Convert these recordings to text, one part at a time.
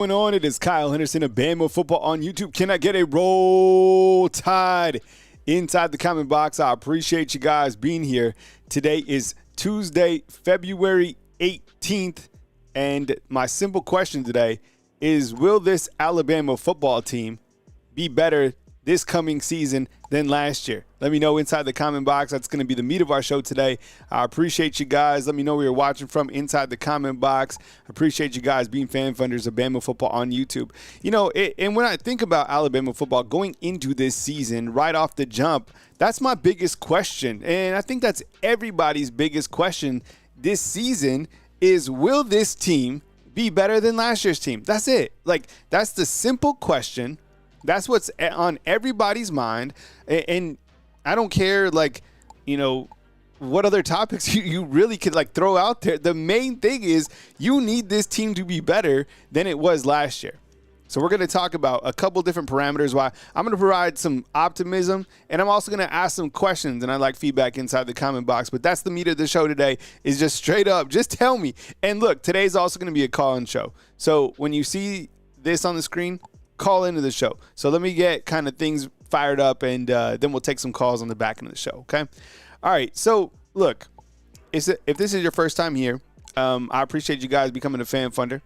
Going on? It is Kyle Henderson of Bama Football on YouTube. Can I get a roll tide inside the comment box? I appreciate you guys being here. Today is Tuesday, February 18th, and my simple question today is, will this Alabama football team be better this coming season than last year? Let me know inside the comment box. That's going to be the meat of our show today. I appreciate you guys. Let me know where you're watching from inside the comment box. I appreciate you guys being fan funders of Bama Football on YouTube. You know, and when I think about Alabama football going into this season, right off the jump, that's my biggest question. And I think that's everybody's biggest question this season is, will this team be better than last year's team? That's it. Like, that's the simple question. That's what's on everybody's mind. And I don't care, like, you know, what other topics you really could, like, throw out there. The main thing is you need this team to be better than it was last year. So we're going to talk about a couple different parameters. Why I'm going to provide some optimism, and I'm also going to ask some questions, and I like feedback inside the comment box. But that's the meat of the show today, is just straight up, just tell me. And look, today's also going to be a call-in show. So when you see this on the screen, call into the show. So let me get kind of things fired up, and then we'll take some calls on the back end of the show, okay? All right, so look, if this is your first time here, I appreciate you guys becoming a fan funder.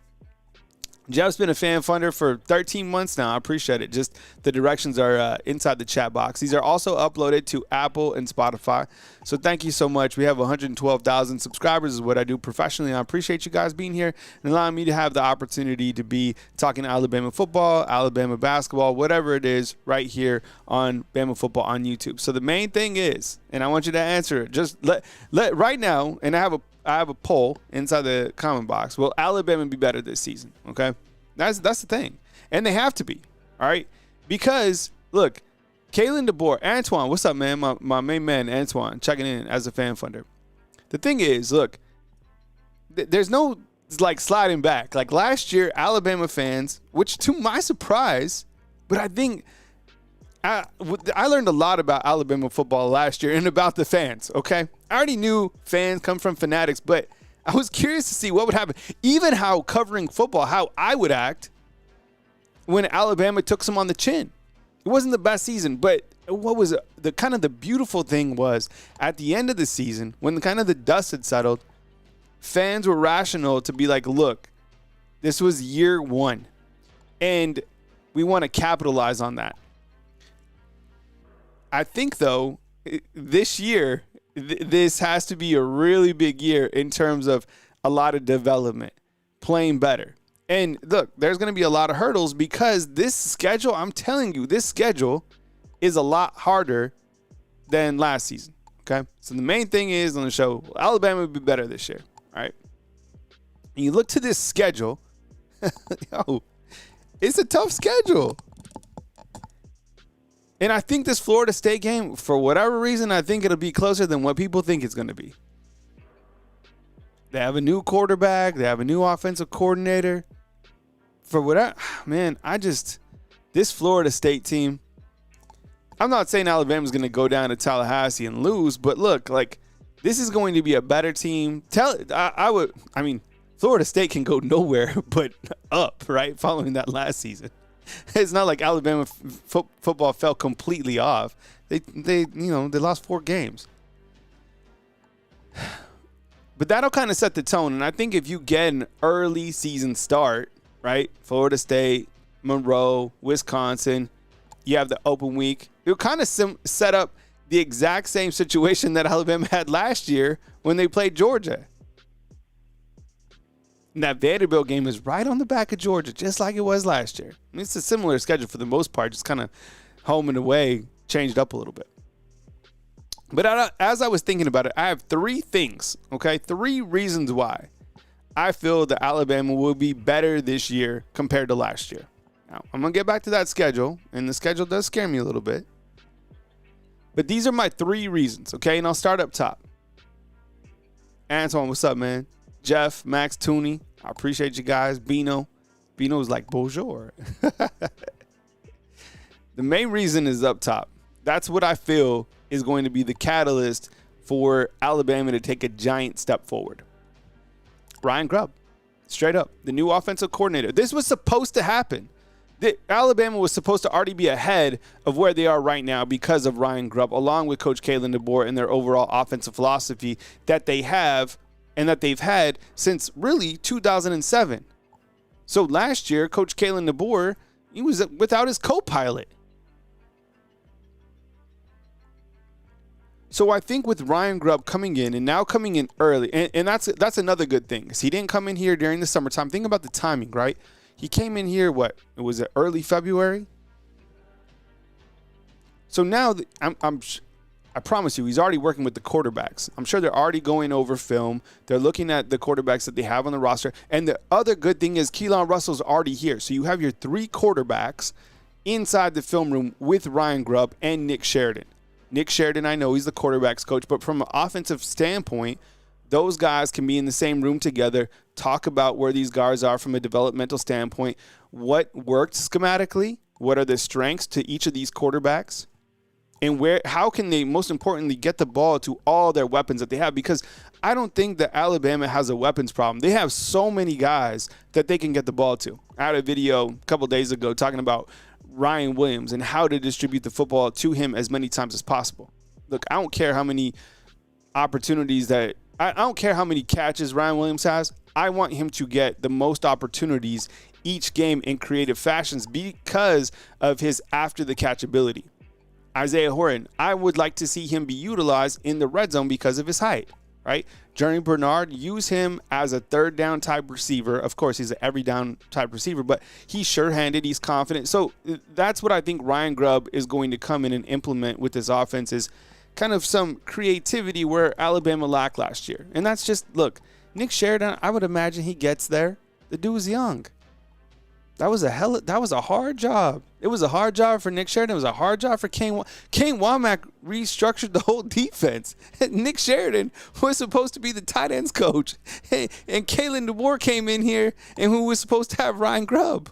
Jeff's been a fan funder for 13 months now. I appreciate it. Just the directions are inside the chat box. These are also uploaded to Apple and Spotify. So thank you so much. We have 112,000 subscribers is what I do professionally. I appreciate you guys being here and allowing me to have the opportunity to be talking Alabama football, Alabama basketball, whatever it is, right here on Bama Football on YouTube. So the main thing is, and I want you to answer it, just let right now, and I have a poll inside the comment box. Will Alabama be better this season? Okay, that's the thing, and they have to be. All right, because look, Kalen DeBoer, Antoine, what's up, man? My main man, Antoine, checking in as a fan funder. The thing is, look, there's no like sliding back. Like last year, Alabama fans, which to my surprise, but I think I learned a lot about Alabama football last year and about the fans, okay? I already knew fans come from fanatics, but I was curious to see what would happen. Even how covering football, how I would act when Alabama took some on the chin. It wasn't the best season, but what was the beautiful thing was at the end of the season, when kind of the dust had settled, fans were rational to be like, look, this was year one, and we want to capitalize on that. I think, though, this year, this has to be a really big year in terms of a lot of development, playing better. And look, there's going to be a lot of hurdles because this schedule, I'm telling you, this schedule is a lot harder than last season, okay? So the main thing is on the show, Alabama would be better this year, all right? And you look to this schedule, it's a tough schedule. And I think this Florida State game, for whatever reason, I think it'll be closer than what people think it's going to be. They have a new quarterback. They have a new offensive coordinator. For whatever, man, this Florida State team, I'm not saying Alabama's going to go down to Tallahassee and lose, but look, like, this is going to be a better team. Florida State can go nowhere but up, right, following that last season. It's not like Alabama football fell completely off. They lost 4 games. But that'll kind of set the tone. And I think if you get an early season start, right? Florida State, Monroe, Wisconsin, you have the open week. It'll kind of set up the exact same situation that Alabama had last year when they played Georgia. And that Vanderbilt game is right on the back of Georgia, just like it was last year. I mean, it's a similar schedule for the most part, just kind of home and away, changed up a little bit. But as I was thinking about it, I have 3 things, okay? 3 reasons why I feel that Alabama will be better this year compared to last year. Now, I'm going to get back to that schedule, and the schedule does scare me a little bit. But these are my 3 reasons, okay? And I'll start up top. Antoine, what's up, man? Jeff, Max, Tooney, I appreciate you guys. Bino's like, bonjour. The main reason is up top. That's what I feel is going to be the catalyst for Alabama to take a giant step forward. Ryan Grubb. Straight up. The new offensive coordinator. This was supposed to happen. Alabama was supposed to already be ahead of where they are right now because of Ryan Grubb, along with Coach Kalen DeBoer and their overall offensive philosophy that they have and that they've had since really 2007. So last year, Coach Kalen DeBoer, he was without his co-pilot. So I think with Ryan Grubb coming in and now coming in early, and that's another good thing, because he didn't come in here during the summertime. Think about the timing, right? He came in here, early February? So now, I promise you, he's already working with the quarterbacks. I'm sure they're already going over film. They're looking at the quarterbacks that they have on the roster. And the other good thing is Keelan Russell's already here. So you have your 3 quarterbacks inside the film room with Ryan Grubb and Nick Sheridan. Nick Sheridan, I know he's the quarterback's coach, but from an offensive standpoint, those guys can be in the same room together, talk about where these guys are from a developmental standpoint, what worked schematically, what are the strengths to each of these quarterbacks, and how can they, most importantly, get the ball to all their weapons that they have. Because I don't think that Alabama has a weapons problem. They have so many guys that they can get the ball to. I had a video a couple days ago talking about Ryan Williams and how to distribute the football to him as many times as possible. Look, I don't care how many opportunities I don't care how many catches Ryan Williams has. I want him to get the most opportunities each game in creative fashions because of his after-the-catch ability. Isaiah Horton, I would like to see him be utilized in the red zone because of his height, right? Journey Bernard, use him as a third down type receiver. Of course, he's an every down type receiver, but he's sure-handed, he's confident. So that's what I think Ryan Grubb is going to come in and implement with this offense is kind of some creativity where Alabama lacked last year. And that's just, look, Nick Sheridan, I would imagine he gets there. The dude's young. That was a hard job. It was a hard job for Nick Sheridan. It was a hard job for Kane Womack restructured the whole defense. Nick Sheridan was supposed to be the tight ends coach. And Kalen DeBoer came in here and who was supposed to have Ryan Grubb.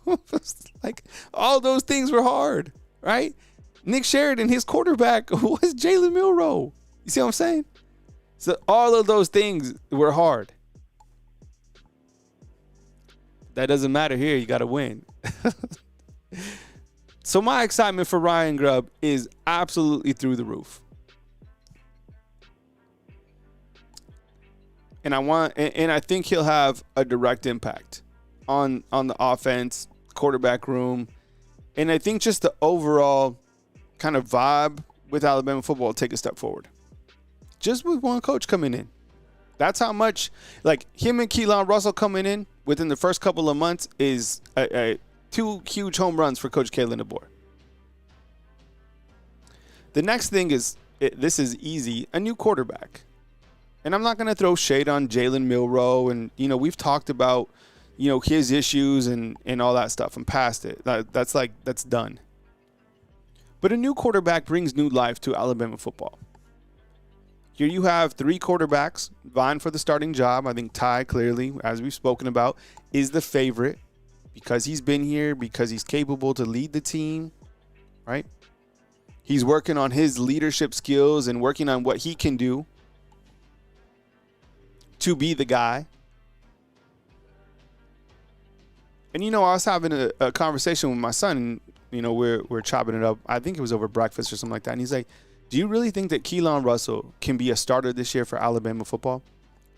Like, all those things were hard, right? Nick Sheridan, his quarterback was Jalen Milroe. You see what I'm saying? So all of those things were hard. That doesn't matter here. You got to win. So my excitement for Ryan Grubb is absolutely through the roof. And I think he'll have a direct impact on the offense, quarterback room, and I think just the overall kind of vibe with Alabama football will take a step forward. Just with one coach coming in. That's how much, like, him and Keelan Russell coming in within the first couple of months is two huge home runs for Coach Kalen DeBoer. The next thing is, this is easy, a new quarterback. And I'm not going to throw shade on Jalen Milroe. And, we've talked about, his issues and all that stuff. I'm past it. That's done. But a new quarterback brings new life to Alabama football. Here you have 3 quarterbacks vying for the starting job. I think Ty, clearly, as we've spoken about, is the favorite because he's been here, because he's capable to lead the team, right? He's working on his leadership skills and working on what he can do to be the guy. And, I was having a conversation with my son, and, we're chopping it up. I think it was over breakfast or something like that. And he's like, do you really think that Keelan Russell can be a starter this year for Alabama football?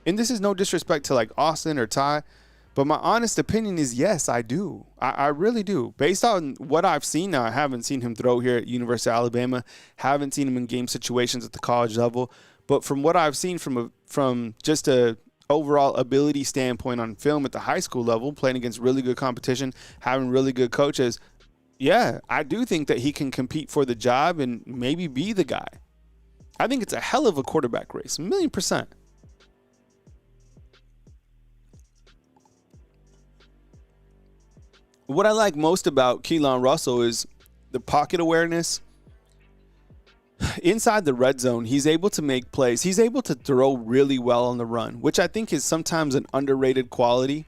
And this is no disrespect to like Austin or Ty, but my honest opinion is yes, I do. I really do. Based on what I've seen now, I haven't seen him throw here at University of Alabama, haven't seen him in game situations at the college level, but from what I've seen from just a overall ability standpoint on film at the high school level, playing against really good competition, having really good coaches, yeah, I do think that he can compete for the job and maybe be the guy. I think it's a hell of a quarterback race, 1,000,000%. What I like most about Keelan Russell is the pocket awareness. Inside the red zone, he's able to make plays. He's able to throw really well on the run, which I think is sometimes an underrated quality.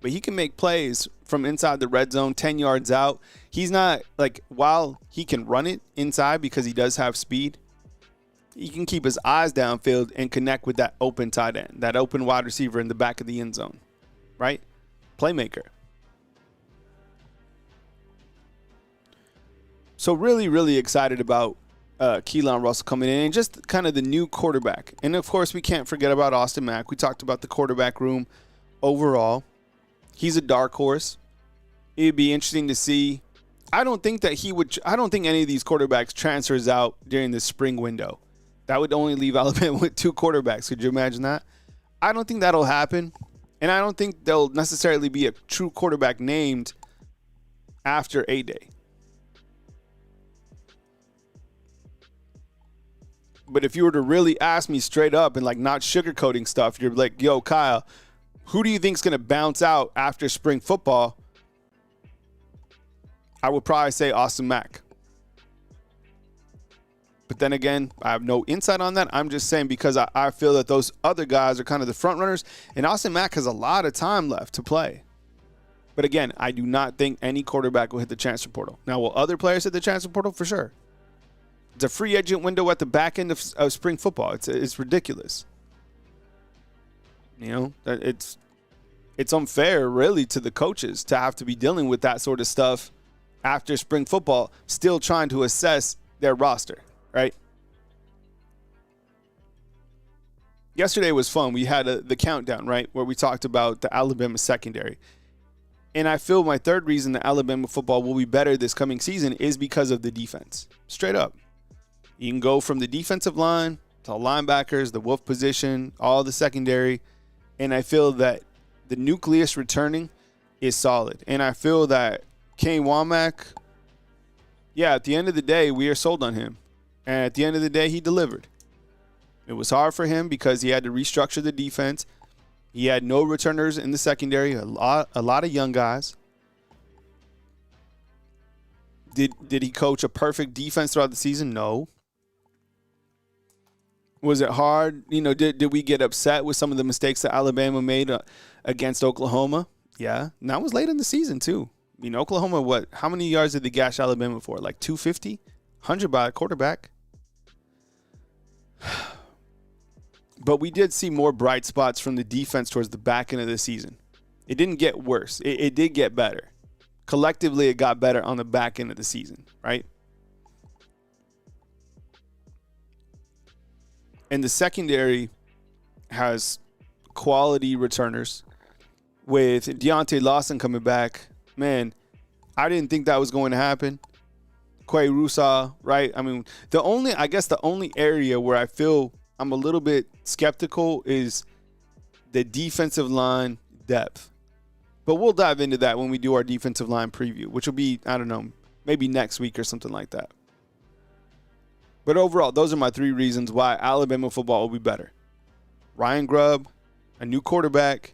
But he can make plays from inside the red zone, 10 yards out. He's not, like, while he can run it inside because he does have speed, he can keep his eyes downfield and connect with that open tight end, that open wide receiver in the back of the end zone, right? playmaker. So really, really excited about Keelan Russell coming in and just kind of the new quarterback. And, of course, we can't forget about Austin Mack. We talked about the quarterback room overall. He's a dark horse. It'd be interesting to see. I don't think any of these quarterbacks transfers out during the spring window. That would only leave Alabama with 2 quarterbacks. Could you imagine that? I don't think that'll happen. And I don't think there'll necessarily be a true quarterback named after A-Day. But if you were to really ask me straight up and like not sugarcoating stuff, you're like, yo, Kyle, who do you think's going to bounce out after spring football? I would probably say Austin Mack. But then again, I have no insight on that. I'm just saying because I feel that those other guys are kind of the front runners, and Austin Mack has a lot of time left to play. But again, I do not think any quarterback will hit the transfer portal. Now, will other players hit the transfer portal? For sure. It's a free agent window at the back end of spring football. It's ridiculous. You know, it's unfair, really, to the coaches to have to be dealing with that sort of stuff after spring football, still trying to assess their roster, right? Yesterday was fun. We had the countdown, right, where we talked about the Alabama secondary. And I feel my third reason that Alabama football will be better this coming season is because of the defense. Straight up. You can go from the defensive line to linebackers, the wolf position, all the secondary. And I feel that the nucleus returning is solid. And I feel that Kane Womack, yeah, at the end of the day, we are sold on him. And at the end of the day, he delivered. It was hard for him because he had to restructure the defense. He had no returners in the secondary, a lot of young guys. Did he coach a perfect defense throughout the season? No. Was it hard? You know, did we get upset with some of the mistakes that Alabama made against Oklahoma? Yeah. And that was late in the season, too. I mean, Oklahoma, how many yards did they gash Alabama for? Like 250? 100 by a quarterback. But we did see more bright spots from the defense towards the back end of the season. It didn't get worse. It did get better. Collectively, it got better on the back end of the season, right? And the secondary has quality returners. With Deontay Lawson coming back, man, I didn't think that was going to happen. Quay Rusaw, right? I mean, the only area where I feel I'm a little bit skeptical is the defensive line depth. But we'll dive into that when we do our defensive line preview, which will be, I don't know, maybe next week or something like that. But overall, those are my 3 reasons why Alabama football will be better. Ryan Grubb, a new quarterback,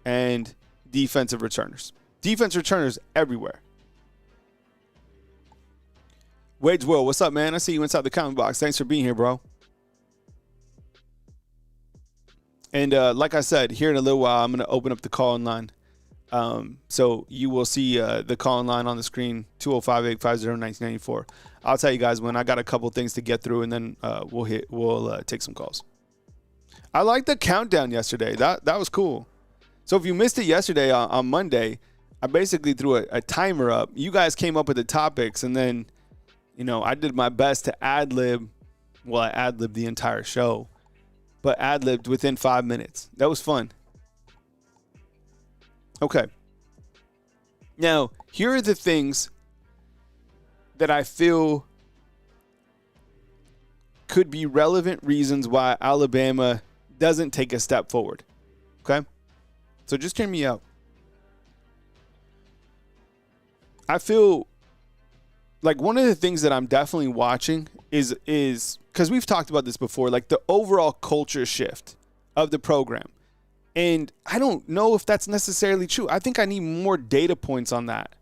and defensive returners. Defense returners everywhere. Wade's Will, what's up, man? I see you inside the comment box. Thanks for being here, bro. And like I said, here in a little while, I'm going to open up the call-in line. So you will see the call-in line on the screen, 205-850-1994. I'll tell you guys when. I got a couple things to get through, and then we'll take some calls. I liked the countdown yesterday. That was cool. So if you missed it yesterday on Monday, I basically threw a timer up. You guys came up with the topics, and then, you know, I did my best to ad-lib. Well, I ad-libbed the entire show, but ad-libbed within 5 minutes. That was fun. Okay. Now, here are the things that I feel could be relevant reasons why Alabama doesn't take a step forward. Okay? So just hear me out. I feel like one of the things that I'm definitely watching is because we've talked about this before, like the overall culture shift of the program. And I don't know if that's necessarily true. I think I need more data points on that.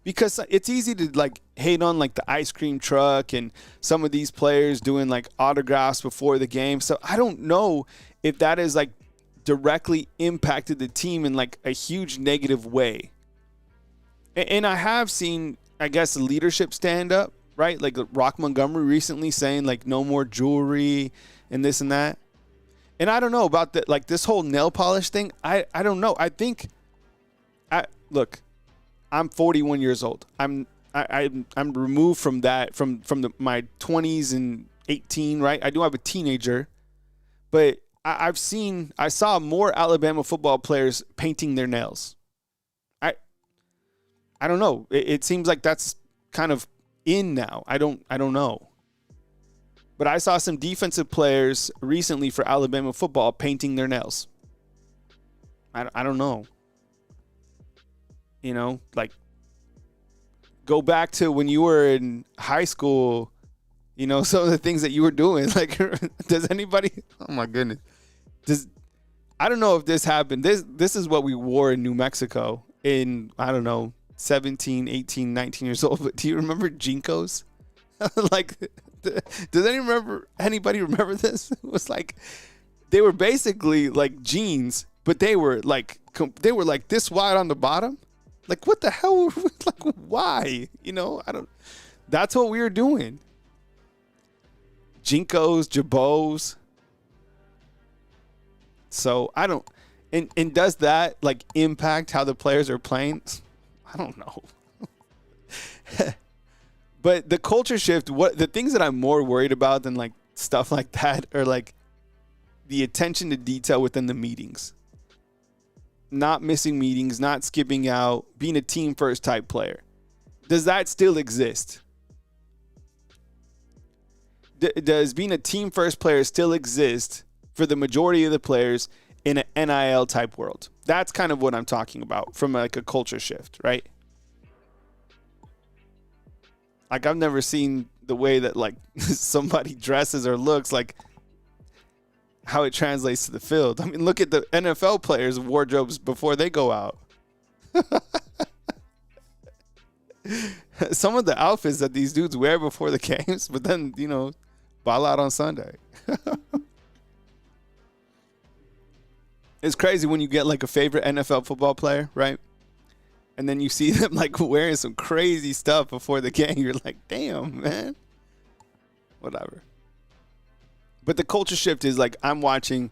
Because it's easy to like hate on like the ice cream truck and some of these players doing like autographs before the game. So I don't know if that has like directly impacted the team in like a huge negative way. And I have seen, I guess, leadership stand up, right? Like Rock Montgomery recently saying like no more jewelry and this and that. And I don't know about that, like this whole nail polish thing. I don't know. I think look, I'm 41 years old. I'm removed from that, from my 20s and 18, right? I do have a teenager, but I saw more Alabama football players painting their nails. I don't know. It seems like that's kind of in now. I don't know. But I saw some defensive players recently for Alabama football painting their nails. I don't know. You know, like, go back to when you were in high school, you know, some of the things that you were doing. Like, does anybody, oh my goodness. I don't know if this happened. This is what we wore in New Mexico in, I don't know, 17, 18, 19 years old. But do you remember Jinkos? Like, does anybody remember this? It was like, they were basically like jeans, but they were like this wide on the bottom. Like, what the hell? Like, why? You know, that's what we were doing. Jinkos, Jabos. So I don't, and does that like impact how the players are playing? I don't know. But the culture shift, the things that I'm more worried about than like stuff like that are like the attention to detail within the meetings. Not missing meetings, not skipping out, being a team first type player. Does that still exist? Does being a team first player still exist for the majority of the players in an NIL type world? That's kind of what I'm talking about from like a culture shift, right? Like, I've never seen the way that like somebody dresses or looks, like how it translates to the field. I mean, look at the NFL players' wardrobes before they go out. Some of the outfits that these dudes wear before the games, but then, you know, ball out on Sunday. It's crazy when you get like a favorite NFL football player, right? And then you see them like wearing some crazy stuff before the game. You're like, damn, man. Whatever. But the culture shift is like, I'm watching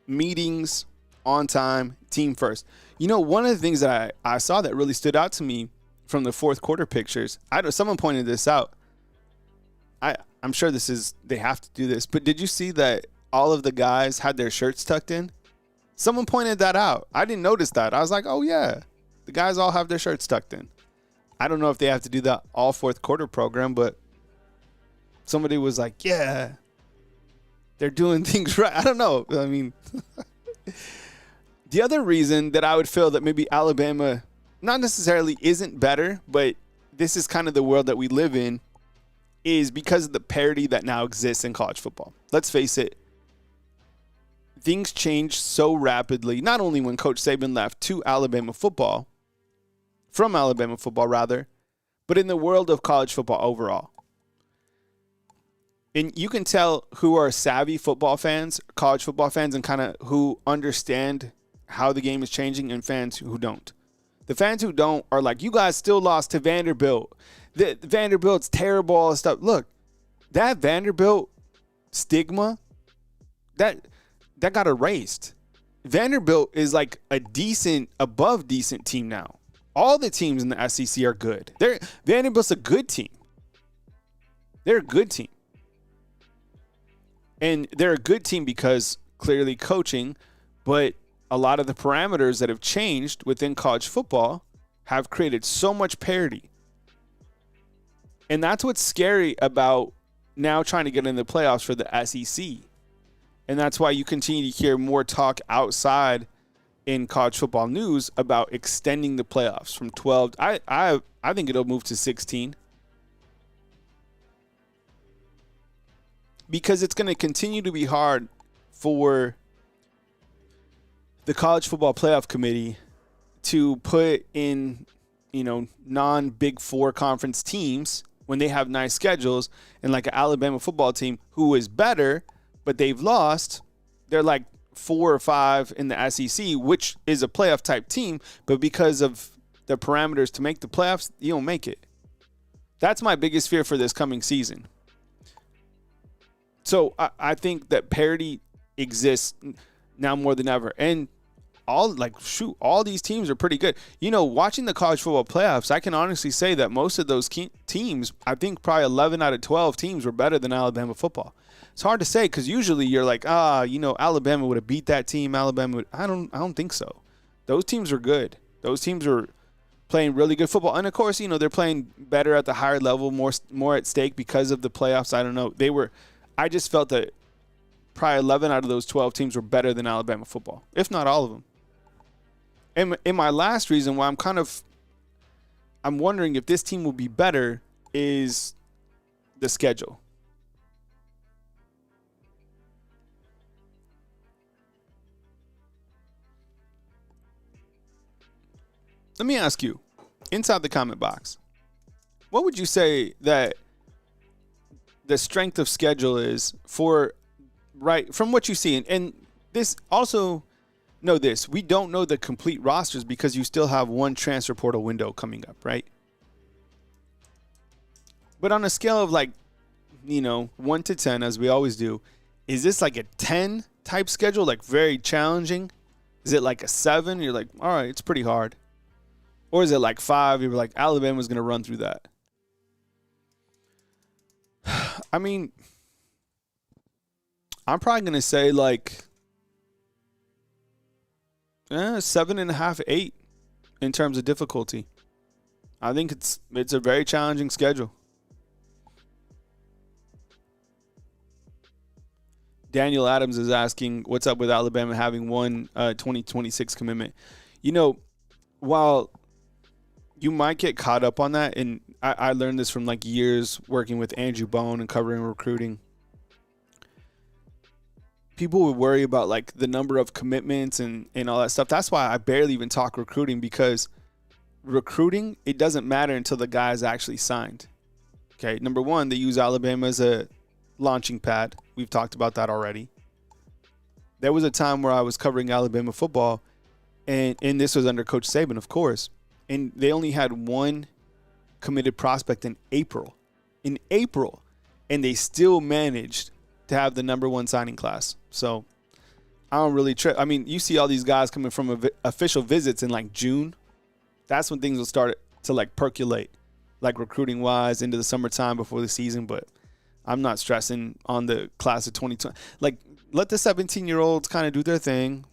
meetings on time, team first. You know, one of the things that I saw that really stood out to me from the fourth quarter pictures, someone pointed this out. I'm sure they have to do this, but did you see that all of the guys had their shirts tucked in? Someone pointed that out. I didn't notice that. I was like, oh yeah, the guys all have their shirts tucked in. I don't know if they have to do that all fourth quarter program, but somebody was like, yeah, they're doing things right. I don't know. I mean, the other reason that I would feel that maybe Alabama not necessarily isn't better, but this is kind of the world that we live in, is because of the parity that now exists in college football. Let's face it, things changed so rapidly, not only when Coach Saban left from Alabama football rather, but in the world of college football overall. And you can tell who are savvy football fans, college football fans, and kind of who understand how the game is changing, and fans who don't. The fans who don't are like, you guys still lost to Vanderbilt. Vanderbilt's terrible, all this stuff. Look, that Vanderbilt stigma, that got erased. Vanderbilt is like a above decent team now. All the teams in the SEC are good. Vanderbilt's a good team. They're a good team. And they're a good team because clearly coaching, but a lot of the parameters that have changed within college football have created so much parity. And that's what's scary about now trying to get in the playoffs for the SEC. And that's why you continue to hear more talk outside in college football news about extending the playoffs from 12. I think it'll move to 16. Because it's going to continue to be hard for the College Football Playoff Committee to put in, non-Big Four conference teams when they have nice schedules, and like an Alabama football team who is better, but they've lost. They're like 4 or 5 in the SEC, which is a playoff type team, but because of the parameters to make the playoffs, you don't make it. That's my biggest fear for this coming season. So I think that parity exists now more than ever. And all these teams are pretty good. Watching the college football playoffs, I can honestly say that most of those teams, I think probably 11 out of 12 teams were better than Alabama football. It's hard to say because usually you're like, Alabama would have beat that team. I don't think so. Those teams are good. Those teams are playing really good football. And of course, they're playing better at the higher level, more at stake because of the playoffs. I don't know. I just felt that probably 11 out of those 12 teams were better than Alabama football, if not all of them. And in my last reason why I'm wondering if this team will be better is the schedule. Let me ask you, inside the comment box, what would you say that the strength of schedule is from what you see? And this also, know this, we don't know the complete rosters because you still have one transfer portal window coming up, right? But on a scale of 1 to 10, as we always do, is this like a 10 type schedule, like very challenging? Is it like a 7? You're like, all right, it's pretty hard. Or is it like 5? You're like, Alabama's going to run through that. I mean, I'm probably going to say 7.5, 8 in terms of difficulty. I think it's a very challenging schedule. Daniel Adams is asking, what's up with Alabama having one 2026 commitment? While you might get caught up on that, and I learned this from years working with Andrew Bone and covering recruiting. People would worry about the number of commitments and all that stuff. That's why I barely even talk recruiting, because recruiting, it doesn't matter until the guy is actually signed. Okay, number one, they use Alabama as a launching pad. We've talked about that already. There was a time where I was covering Alabama football, and this was under Coach Saban, of course, and they only had one committed prospect in April. And they still managed to have the number one signing class. So I don't really I mean, you see all these guys coming from official visits in June. That's when things will start to percolate, recruiting wise, into the summertime before the season. But I'm not stressing on the class of 2020. Let the 17-year-olds kind of do their thing.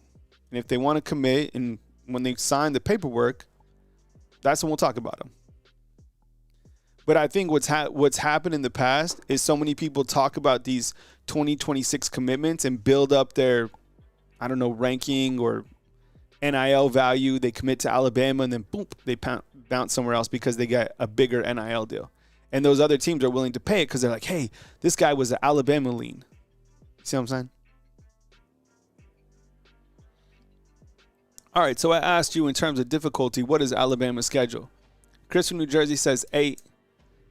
And if they want to commit, and when they sign the paperwork, that's when we'll talk about them. But I think what's happened in the past is so many people talk about these 2026 commitments and build up their, ranking or NIL value. They commit to Alabama and then boom, they bounce somewhere else because they get a bigger NIL deal. And those other teams are willing to pay it because they're like, hey, this guy was an Alabama lean. See what I'm saying? All right, so I asked you in terms of difficulty, what is Alabama's schedule? Chris from New Jersey says 8.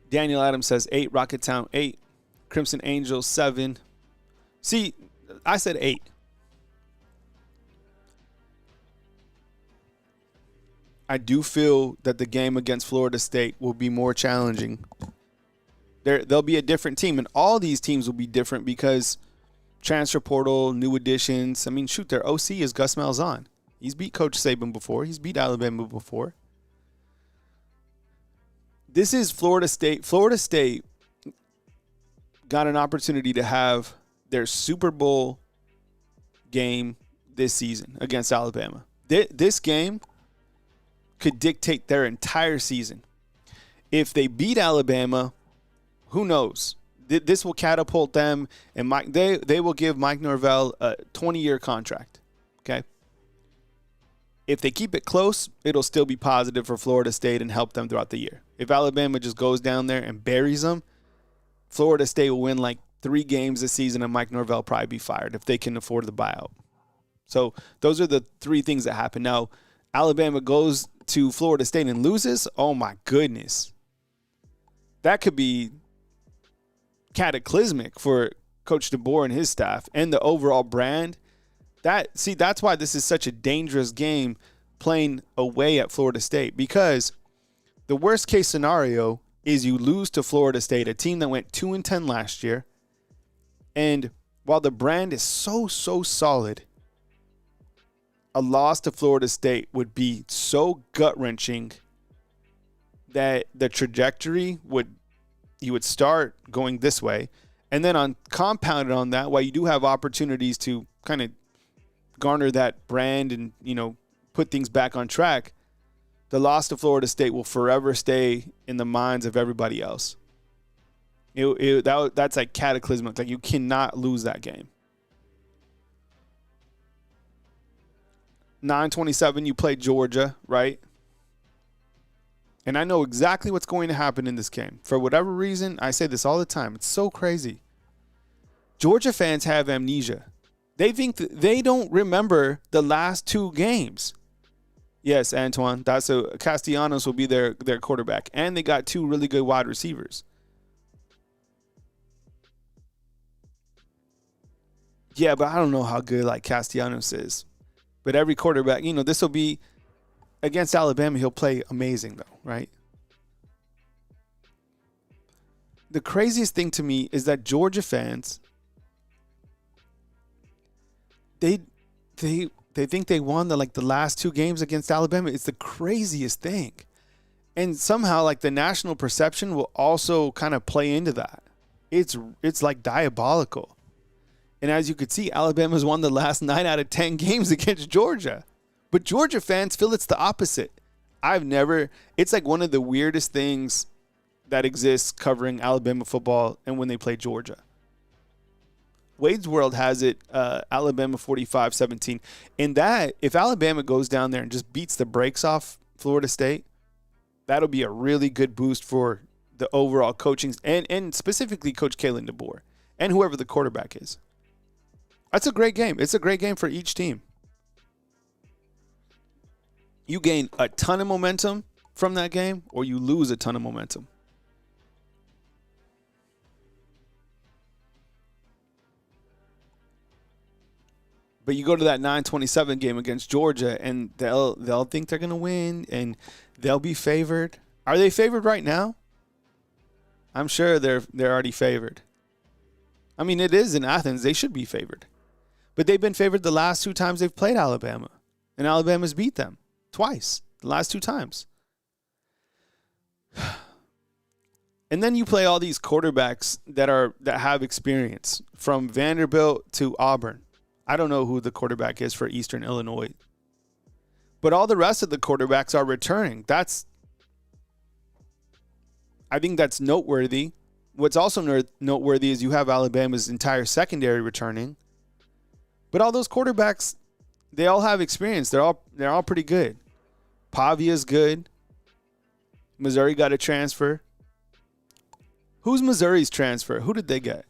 Daniel Adams says 8. Rocketown 8. Crimson Angels 7. See, I said 8. I do feel that the game against Florida State will be more challenging. They'll be a different team, and all these teams will be different because transfer portal, new additions. I mean, shoot, their OC is Gus Malzahn. He's beat Coach Saban before. He's beat Alabama before. This is Florida State. Florida State got an opportunity to have their Super Bowl game this season against Alabama. This game could dictate their entire season. If they beat Alabama, who knows? This will catapult them, and they will give Mike Norvell a 20-year contract. Okay. If they keep it close, it'll still be positive for Florida State and help them throughout the year. If Alabama just goes down there and buries them, Florida State will win 3 games this season, and Mike Norvell will probably be fired if they can afford the buyout. So those are the 3 things that happen. Now, Alabama goes to Florida State and loses. Oh, my goodness. That could be cataclysmic for Coach DeBoer and his staff and the overall brand. That's why this is such a dangerous game playing away at Florida State, because the worst case scenario is you lose to Florida State, a team that went 2-10 last year. And while the brand is so solid, a loss to Florida State would be so gut-wrenching that the trajectory you would start going this way, and then compounded on that, while you do have opportunities to kind of garner that brand and, put things back on track, the loss to Florida State will forever stay in the minds of everybody else. That's like cataclysmic. Like, you cannot lose that game. 9/27, you play Georgia, right? And I know exactly what's going to happen in this game. For whatever reason, I say this all the time. It's so crazy. Georgia fans have amnesia. They think they don't remember the last two games. Yes, Antoine, Castellanos will be their quarterback. And they got two really good wide receivers. Yeah, but I don't know how good like Castellanos is. But every quarterback, this will be against Alabama. He'll play amazing, though, right? The craziest thing to me is that Georgia fans, they think they won the last two games against Alabama. It's the craziest thing. And somehow, the national perception will also kind of play into that. It's like diabolical. And as you could see, Alabama's won the last 9 out of 10 games against Georgia. But Georgia fans feel it's the opposite. It's like one of the weirdest things that exists covering Alabama football and when they play Georgia. Wade's World has it, Alabama 45-17. And that, if Alabama goes down there and just beats the brakes off Florida State, that'll be a really good boost for the overall coaching and specifically Coach Kalen DeBoer and whoever the quarterback is. That's a great game. It's a great game for each team. You gain a ton of momentum from that game, or you lose a ton of momentum. But you go to that 9/27 game against Georgia, and they'll think they're going to win, and they'll be favored. Are they favored right now? I'm sure they're already favored. I mean, it is in Athens. They should be favored. But they've been favored the last 2 times they've played Alabama. And Alabama's beat them twice, the last 2 times. And then you play all these quarterbacks that have experience, from Vanderbilt to Auburn. I don't know who the quarterback is for Eastern Illinois. But all the rest of the quarterbacks are returning. I think that's noteworthy. What's also noteworthy is you have Alabama's entire secondary returning. But all those quarterbacks, they all have experience. They're all pretty good. Pavia's good. Missouri got a transfer. Who's Missouri's transfer? Who did they get?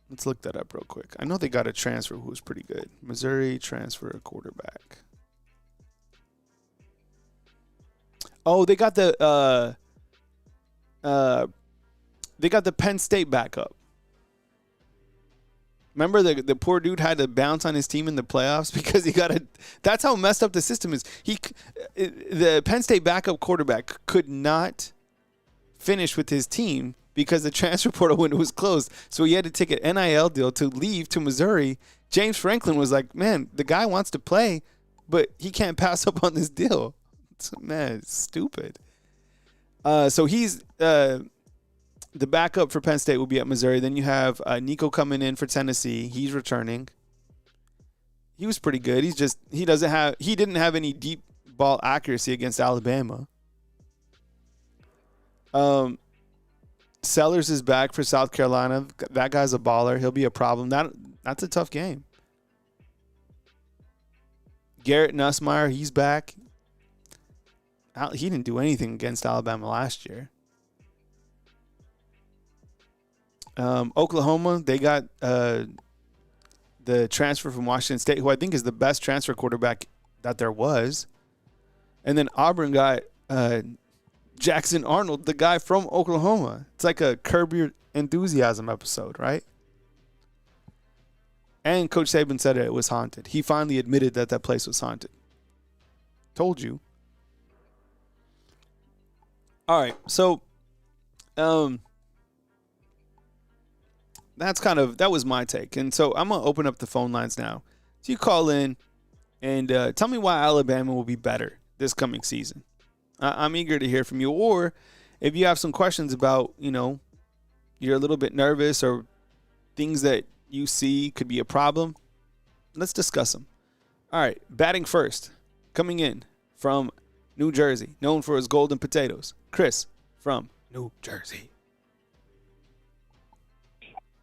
Let's look that up real quick. I know they got a transfer who was pretty good. Missouri transfer a quarterback. Oh, they got the Penn State backup. Remember the poor dude had to bounce on his team in the playoffs because he got that's how messed up the system is. The Penn State backup quarterback could not finish with his team because the transfer portal window was closed. So he had to take an NIL deal to leave to Missouri. James Franklin was like, man, the guy wants to play, but he can't pass up on this deal. It's stupid. So he's the backup for Penn State will be at Missouri. Then you have Nico coming in for Tennessee. He's returning. He was pretty good. He didn't have any deep ball accuracy against Alabama. Sellers is back for South Carolina. That guy's a baller. He'll be a problem. That's a tough game. Garrett Nussmeier, he's back. He didn't do anything against Alabama last year. Oklahoma, they got the transfer from Washington State, who I think is the best transfer quarterback that there was. And then Auburn got Jackson Arnold, the guy from Oklahoma. It's like a Curb Your Enthusiasm episode, right? And Coach Saban said it was haunted. He finally admitted that place was haunted. Told you. All right, so that was my take. And so I'm going to open up the phone lines now. So you call in And tell me why Alabama will be better this coming season. I'm eager to hear from you. Or if you have some questions about, you're a little bit nervous or things that you see could be a problem, let's discuss them. All right, batting first, coming in from New Jersey, known for his golden potatoes, Chris from New Jersey.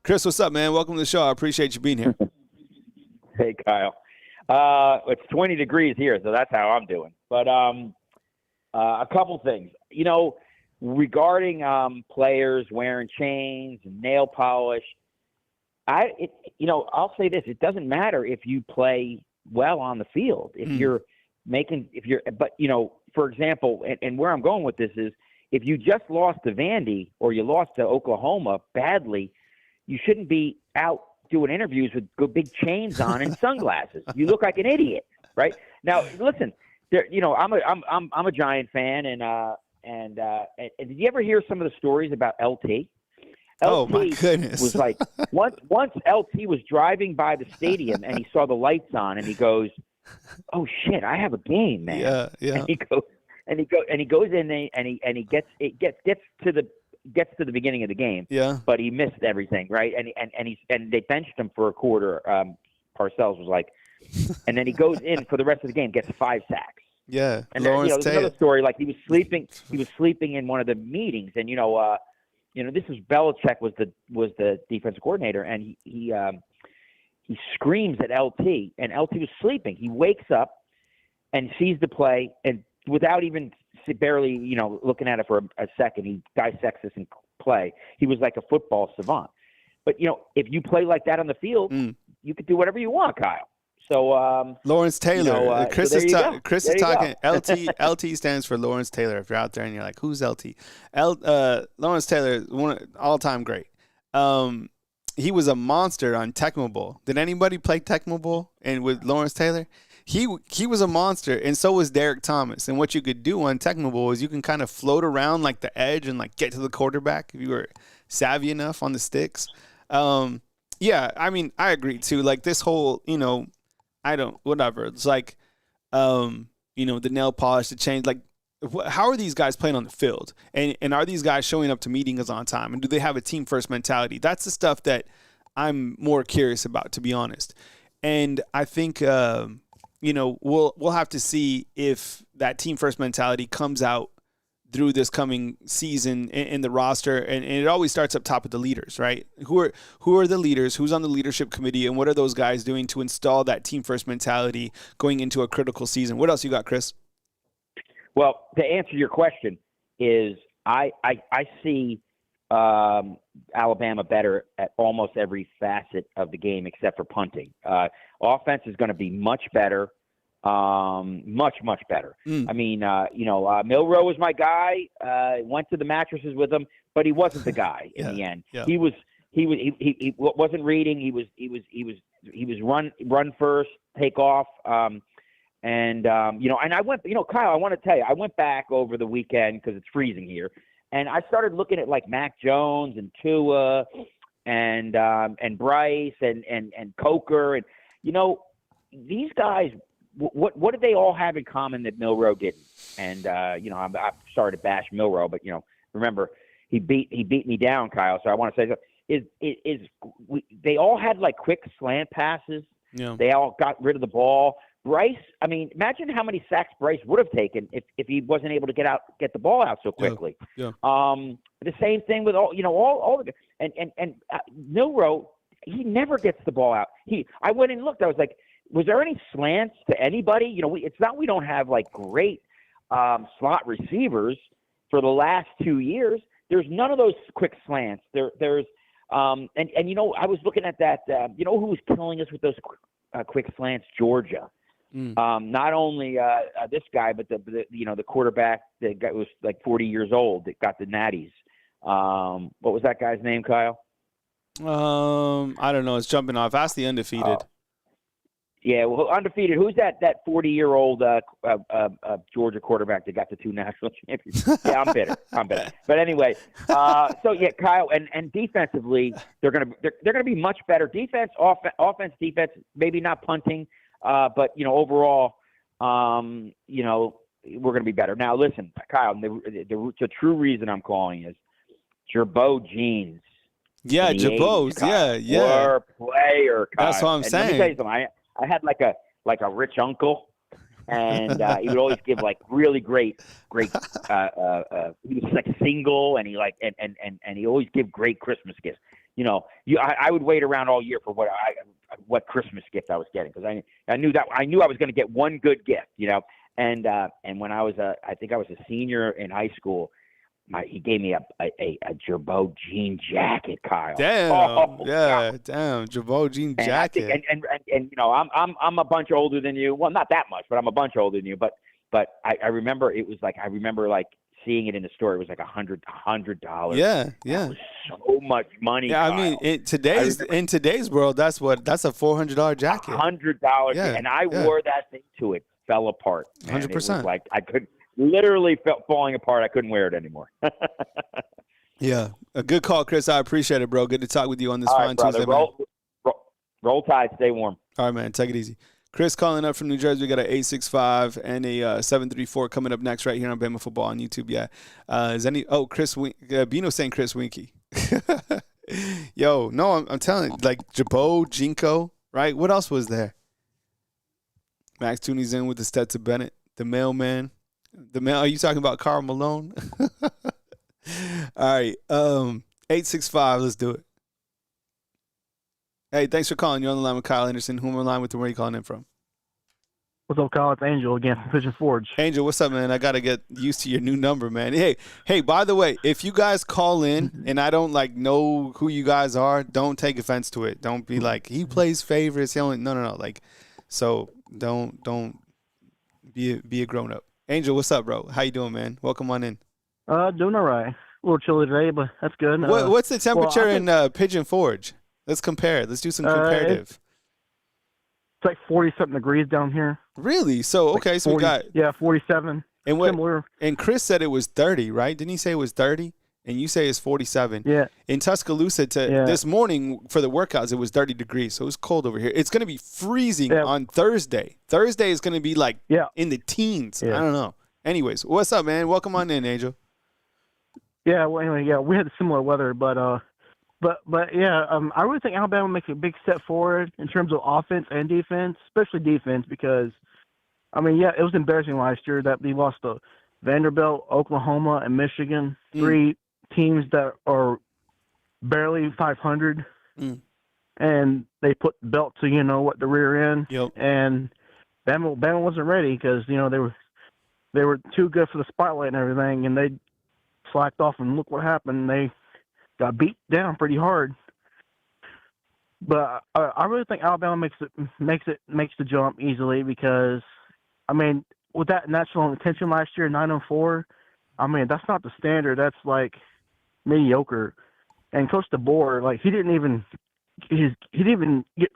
Chris, what's up, man? Welcome to the show. I appreciate you being here. Hey, Kyle. It's 20 degrees here, so that's how I'm doing. But a couple things. Regarding players wearing chains and nail polish, I'll say this. It doesn't matter if you play well on the field. For example, and where I'm going with this is, if you just lost to Vandy or you lost to Oklahoma badly, you shouldn't be out doing interviews with big chains on and sunglasses. You look like an idiot, right? Now, listen, I'm a Giant fan, and did you ever hear some of the stories about LT? Oh my goodness! Was like once LT was driving by the stadium and he saw the lights on and he goes, "Oh shit, I have a game, man!" Yeah. And he goes in and he gets to the beginning of the game. Yeah. But he missed everything, right? And they benched him for a quarter. Parcells was like, and then he goes in for the rest of the game, gets 5 sacks. Yeah. And then, there's another story, like he was sleeping in one of the meetings, and this was Belichick was the defensive coordinator, and he screams at LT, and LT was sleeping. He wakes up and sees the play, and without even barely looking at it for a second, he dissects this in play. He was like a football savant. But if you play like that on the field, you could do whatever you want, Kyle. So Lawrence Taylor. Chris is talking. LT stands for Lawrence Taylor. If you're out there and you're like, who's LT? Lawrence Taylor is one all-time great. He was a monster on Tecmo Bowl. Did anybody play Tecmo Bowl and with Lawrence Taylor? He was a monster, and so was Derek Thomas. And what you could do on Tecmo Bowl is you can kind of float around like the edge and like get to the quarterback if you were savvy enough on the sticks. Yeah, I mean, I agree too. Like this whole, whatever. It's like, the nail polish, the change. Like, how are these guys playing on the field? And are these guys showing up to meetings on time? And do they have a team first mentality? That's the stuff that I'm more curious about, to be honest. And I think, we'll have to see if that team first mentality comes out through this coming season in the roster, and it always starts up top with the leaders, right? Who are the leaders? Who's on the leadership committee, and what are those guys doing to install that team first mentality going into a critical season? What else you got, Chris? Well, to answer your question, is I see Alabama better at almost every facet of the game except for punting. Offense is going to be much better. Much better. I mean, Milroe was my guy. Went to the mattresses with him, but he wasn't the guy in the end. Yeah. He wasn't reading. He was run first, take off. And I went. Kyle, I want to tell you, I went back over the weekend because it's freezing here, and I started looking at like Mac Jones and Tua, and Bryce and Coker, and these guys. What did they all have in common that Milroe didn't? And I'm sorry to bash Milroe, but remember he beat me down, Kyle. So I want to say they all had like quick slant passes. Yeah. They all got rid of the ball. Bryce, I mean, imagine how many sacks Bryce would have taken if he wasn't able to get the ball out so quickly. Yeah. The same thing with all the and Milroe, he never gets the ball out. I went and looked. I was like, was there any slants to anybody? It's not we don't have like great slot receivers for the last 2 years. There's none of those quick slants. There's I was looking at that. Who was killing us with those quick slants? Georgia. Not only this guy, but the quarterback that was like 40 years old that got the natties. What was that guy's name, Kyle? I don't know. It's jumping off. Ask the undefeated. Yeah, well, undefeated. Who's that 40-year-old Georgia quarterback that got the 2 national championships? Yeah, I'm bitter. But anyway, Kyle, and defensively, they're gonna be much better. Defense, offense, defense. Maybe not punting. But overall, we're going to be better. Now, listen, Kyle, the true reason I'm calling is Gerbeau jeans. Yeah, Jabos. Yeah. Were player, Kyle. That's what I'm saying. Let me tell you something. I had like a rich uncle, and he would always give like really great. He was like single, and he always give great Christmas gifts. I would wait around all year for what Christmas gift I was getting, because I knew I was going to get one good gift. And when I was I think I was a senior in high school, he gave me a Gerbeau jean jacket, Kyle. Damn, damn, Gerbeau jean jacket. And I'm a bunch older than you. Well, not that much, but I'm a bunch older than you. But I remember it was like seeing it in the store. It was like $100. Yeah. That was so much money. Yeah, Kyle. I mean, in today's world, that's a $400 jacket. $100, and I wore that thing to it. Fell apart. 100%. It was like I could literally felt falling apart. I couldn't wear it anymore. Yeah, a good call, Chris. I appreciate it, bro. Good to talk with you on this fine Tuesday, man. Roll Tide, stay warm. All right, man. Take it easy. Chris calling up from New Jersey. We got an 865 and a 734 coming up next right here on Bama Football on YouTube. Yeah. Chris Bino saying Chris Winky. Yo, no, I'm telling you, like Jabot, Jinko, right? What else was there? Max Tooney's in with the Stetson Bennett, the mailman. Are you talking about Karl Malone? All right. 865, let's do it. Hey, thanks for calling. You're on the line with Kyle Anderson. Who am I on the line with and where are you calling in from? What's up, Kyle? It's Angel again from Pigeon Forge. Angel, what's up, man? I got to get used to your new number, man. Hey, by the way, if you guys call in and I don't know who you guys are, don't take offense to it. Don't be like, he plays favorites. No. Like, so don't be a grown up. Angel, what's up, bro? How you doing, man? Welcome on in. Doing all right. A little chilly today, but that's good. What's the temperature in Pigeon Forge? Let's compare. Let's do some comparative. It's like 40-something degrees down here. Really? So, okay, so 40, we got 47. And similar. And Chris said it was 30, right? Didn't he say it was 30? And you say it's 47. Yeah. In Tuscaloosa this morning for the workouts, it was 30 degrees, so it was cold over here. It's going to be freezing on Thursday. Thursday is going to be like in the teens. Yeah. I don't know. Anyways, what's up, man? Welcome on in, Angel. Yeah, well, anyway, we had similar weather, but I really think Alabama makes a big step forward in terms of offense and defense, especially defense, because, it was embarrassing last year that they lost to Vanderbilt, Oklahoma, and Michigan, three teams that are barely 500, and they put the belt to the rear end, and Bama wasn't ready because they were too good for the spotlight and everything, and they slacked off, and look what happened. They got beat down pretty hard. But I really think Alabama makes the jump easily because, with that national attention last year, 9-4, that's not the standard. That's like mediocre. And Coach DeBoer, he didn't even get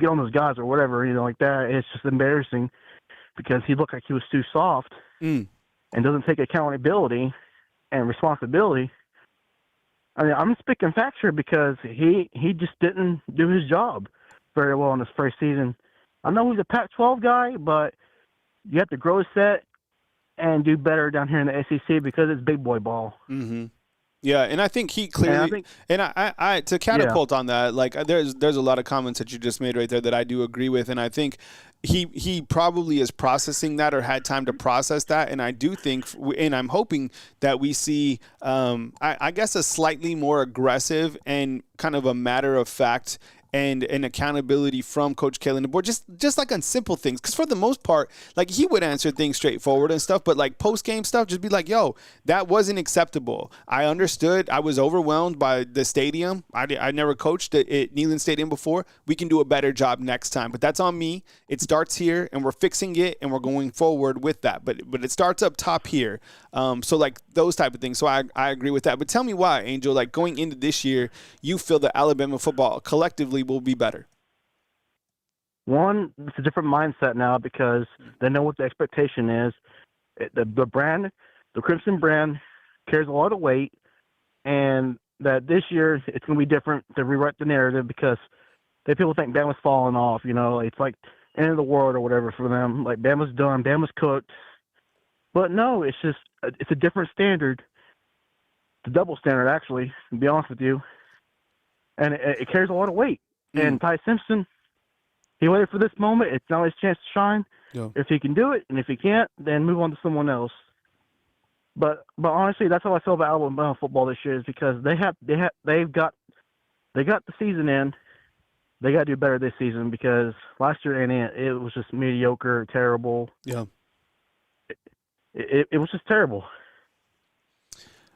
on those guys or whatever, like that. It's just embarrassing because he looked like he was too soft and doesn't take accountability and responsibility. I'm speaking facts here because he just didn't do his job very well in his first season. I know he's a Pac-12 guy, but you have to grow a set and do better down here in the SEC because it's big boy ball. Mm-hmm. Yeah, and I think he clearly I to catapult on that, there's a lot of comments that you just made right there that I do agree with, and I think he probably is processing that or had time to process that, and I do think, and I'm hoping that we see, I guess, a slightly more aggressive and kind of a matter of fact and an accountability from Coach Kalen DeBoer, just like on simple things. Because for the most part, he would answer things straightforward and stuff, but post-game stuff, just be like, yo, that wasn't acceptable. I understood. I was overwhelmed by the stadium. I never coached at Neyland Stadium before. We can do a better job next time. But that's on me. It starts here, and we're fixing it, and we're going forward with that. But it starts up top here. So those type of things. So I agree with that. But tell me why, Angel, going into this year, you feel that Alabama football collectively will be better. One, it's a different mindset now because they know what the expectation is. The brand, the Crimson brand, carries a lot of weight, and that this year it's going to be different to rewrite the narrative because people think Bama's falling off. It's like end of the world or whatever for them. Like Bama's done, Bama's cooked. But no, it's just it's a different standard. It's a double standard, actually. To be honest with you, and it carries a lot of weight. And Ty Simpson, he waited for this moment. It's now his chance to shine. Yeah. If he can do it, and if he can't, then move on to someone else. But honestly, that's how I feel about Alabama football this year, is because they've got the season in. They got to do better this season, because last year it was just mediocre, terrible. Yeah. It was just terrible.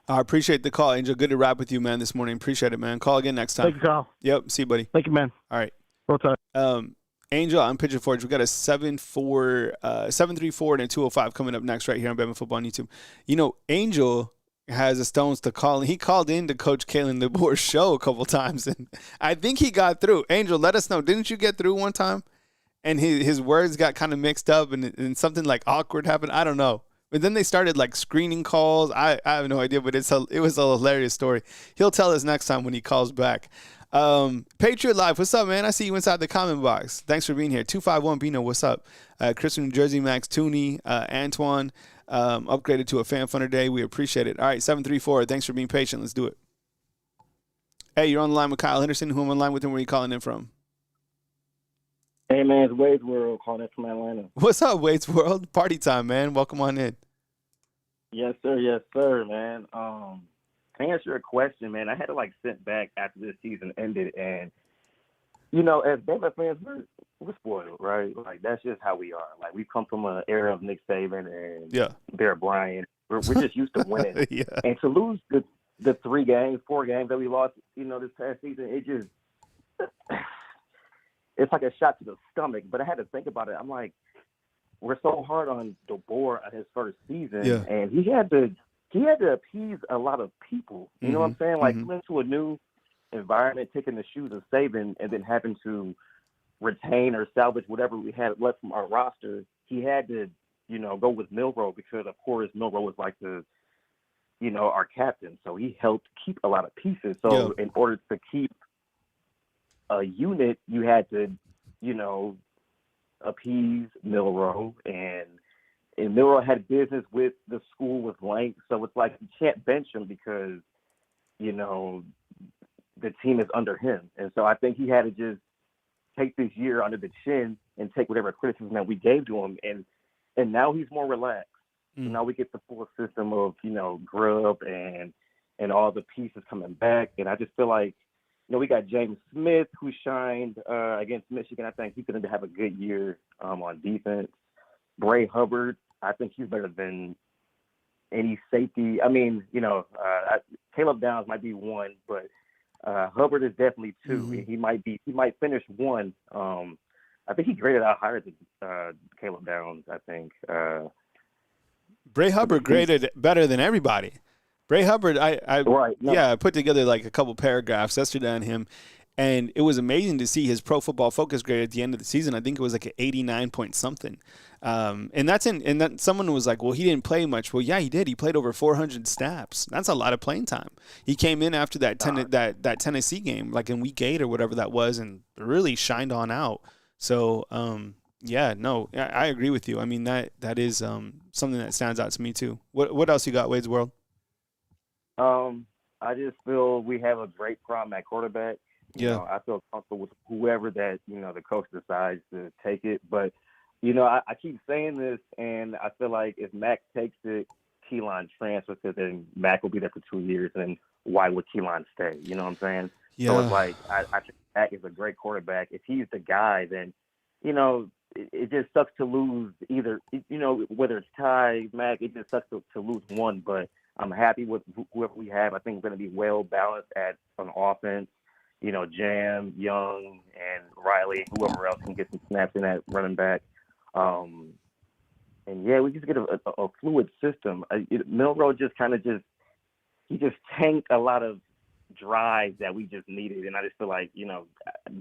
I appreciate the call, Angel. Good to rap with you, man, this morning. Appreciate it, man. Call again next time. Thank you, Kyle. Yep. See you, buddy. Thank you, man. All right. Roll Tide. Angel, I'm Pigeon Forge. We got a 734 and a 205 coming up next right here on Bama Football on YouTube. You know, Angel has the stones to call. He called in to Coach Kalen DeBoer's show a couple times, and I think he got through. Angel, let us know. Didn't you get through one time? And his words got kind of mixed up, and something like awkward happened. I don't know. But then they started like screening calls. I have no idea, but it was a hilarious story. He'll tell us next time when he calls back. Patriot Life, what's up, man? I see you inside the comment box. Thanks for being here. 251 Bino, what's up? Chris from New Jersey, Max Tooney, Antoine, upgraded to a fan funner day. We appreciate it. All right, 734. Thanks for being patient. Let's do it. Hey, you're on the line with Kyle Henderson. Who am I on the line with, and where are you calling in from? Hey, man, it's Wade's World calling in from Atlanta. What's up, Wade's World? Party time, man. Welcome on in. Yes, sir, man. To answer your question, man, I had to sit back after this season ended, and as Bama fans, we're spoiled, right? That's just how we are. We've come from an era of Nick Saban and Bear Bryant. We're just used to winning, Yeah. And to lose the 4 games that we lost, this past season, it's like a shot to the stomach. But I had to think about it. I'm like, we're so hard on DeBoer at his first season, and he had to appease a lot of people. You know what I'm saying? Coming into a new environment, taking the shoes of Saban, and then having to retain or salvage whatever we had left from our roster. He had to, go with Milroe, because of course Milroe was our captain. So he helped keep a lot of pieces. So in order to keep a unit, you had to, appease Milroe, and Milroe had business with the school with length. So it's like you can't bench him because, the team is under him. And so I think he had to just take this year under the chin and take whatever criticism that we gave to him. And now he's more relaxed. So now we get the full system of, Grubb and all the pieces coming back. And I just feel like, we got James Smith, who shined against Michigan. I think he's going to have a good year on defense. Bray Hubbard, I think he's better than any safety. I mean, Caleb Downs might be one, but Hubbard is definitely two. He might finish one. I think he graded out higher than Caleb Downs, I think. Bray Hubbard graded better than everybody. Bray Hubbard, I put together a couple paragraphs yesterday on him, and it was amazing to see his Pro Football Focus grade at the end of the season. I think it was an 89 point something, and that someone was like, "Well, he didn't play much." Well, yeah, he did. He played over 400 snaps. That's a lot of playing time. He came in after that Tennessee game, in week 8 or whatever that was, and really shined on out. So, I agree with you. I mean, that is something that stands out to me too. What else you got, Wade's World? I just feel we have a great problem at quarterback. I feel comfortable with whoever that, the coach decides to take it. But, I keep saying this, and I feel like if Mac takes it, Keelan transfers, because then Mac will be there for 2 years, and then why would Keelan stay? You know what I'm saying? Yeah. So it's like, I think Mac is a great quarterback. If he's the guy, then, it just sucks to lose either, whether it's Ty, Mac, it just sucks to lose one. But I'm happy with whoever we have. I think we're going to be well balanced on offense. Jam, Young, and Riley, whoever else can get some snaps in at running back. We just get a fluid system. Milroe he just tanked a lot of drives that we just needed, and I just feel like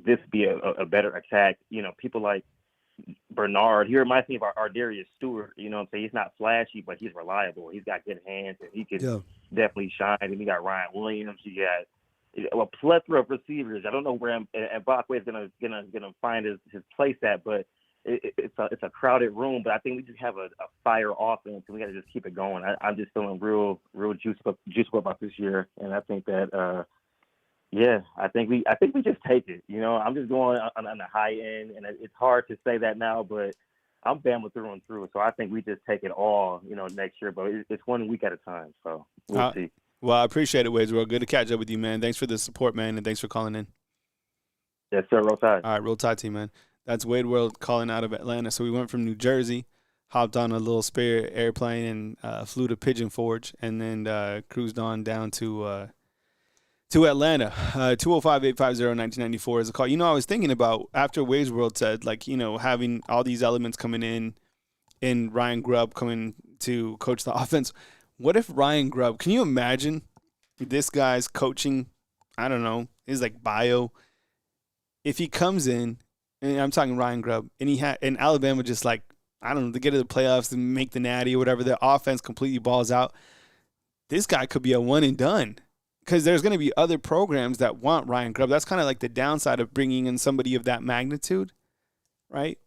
this be a better attack. People like Bernard, he reminds me of our Darius Stewart. You know what I'm saying? He's not flashy, but he's reliable. He's got good hands, and he can definitely shine. And you got Ryan Williams. You got a plethora of receivers. I don't know where Mbakwe is gonna find his place at, but it's a crowded room, but I think we just have a fire offense, and we got to just keep it going. I'm just feeling real juiced up about this year, and I think that I think we just take it. I'm just going on the high end, and it's hard to say that now, but I'm Bama through and through, so I think we just take it all, next year. But it's 1 week at a time, so we'll see. Well, I appreciate it, Wades World. Good to catch up with you, man. Thanks for the support, man, and thanks for calling in. Yes, sir. Roll Tide. All right, Roll Tide team, man. That's Wade World calling out of Atlanta. So we went from New Jersey, hopped on a little spare airplane, and flew to Pigeon Forge, and then cruised on down to Atlanta. 205-850-1994 is a call. I was thinking about, after Wade World said, having all these elements coming in, and Ryan Grubb coming to coach the offense. What if Ryan Grubb, can you imagine this guy's coaching, I don't know, his bio, if he comes in, and I'm talking Ryan Grubb, and Alabama just I don't know, to get to the playoffs and make the natty or whatever, the offense completely balls out, this guy could be a one and done, because there's going to be other programs that want Ryan Grubb. That's kind of like the downside of bringing in somebody of that magnitude, right?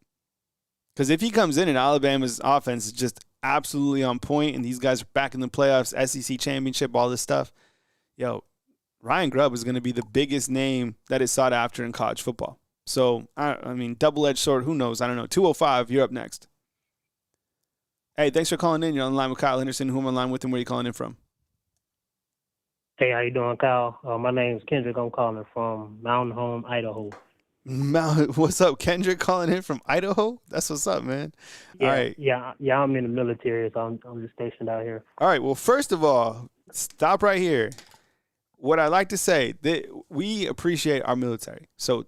Because if he comes in and Alabama's offense is just absolutely on point, and these guys are back in the playoffs, SEC championship, all this stuff, Ryan Grubb is going to be the biggest name that is sought after in college football. So, I mean, double-edged sword, who knows? I don't know. 205, you're up next. Hey, thanks for calling in. You're on the line with Kyle Henderson. Who am I on the line with, and where are you calling in from? Hey, how you doing, Kyle? My name's Kendrick. I'm calling from Mountain Home, Idaho. What's up, Kendrick? Calling in from Idaho? That's what's up, man. Yeah, all right. Yeah. I'm in the military, so I'm just stationed out here. All right. Well, first of all, stop right here. What I like to say, that we appreciate our military. So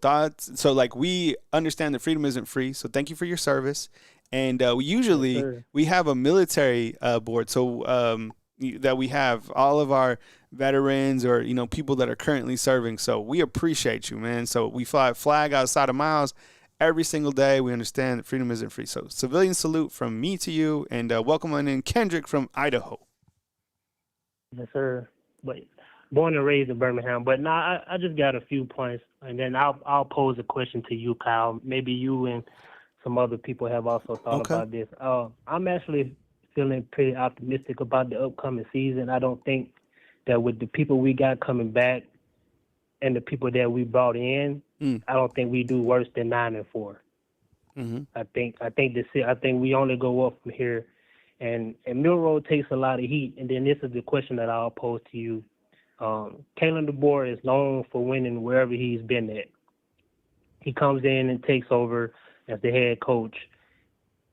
we understand that freedom isn't free. So thank you for your service. And we have a military board. So that we have all of our veterans or people that are currently serving. So we appreciate you, man. So we fly a flag outside of my house every single day. We understand that freedom isn't free. So civilian salute from me to you, and welcome on in Kendrick from Idaho. Yes, sir. But born and raised in Birmingham. But now I just got a few points, and then I'll pose a question to you, Kyle. Maybe you and some other people have also thought about this. I'm actually feeling pretty optimistic about the upcoming season. I don't think that with the people we got coming back and the people that we brought in, I don't think we do worse than 9-4. Mm-hmm. I think we only go up from here, and Milroe takes a lot of heat. And then this is the question that I'll pose to you. Kalen DeBoer is known for winning wherever he's been at. He comes in and takes over as the head coach,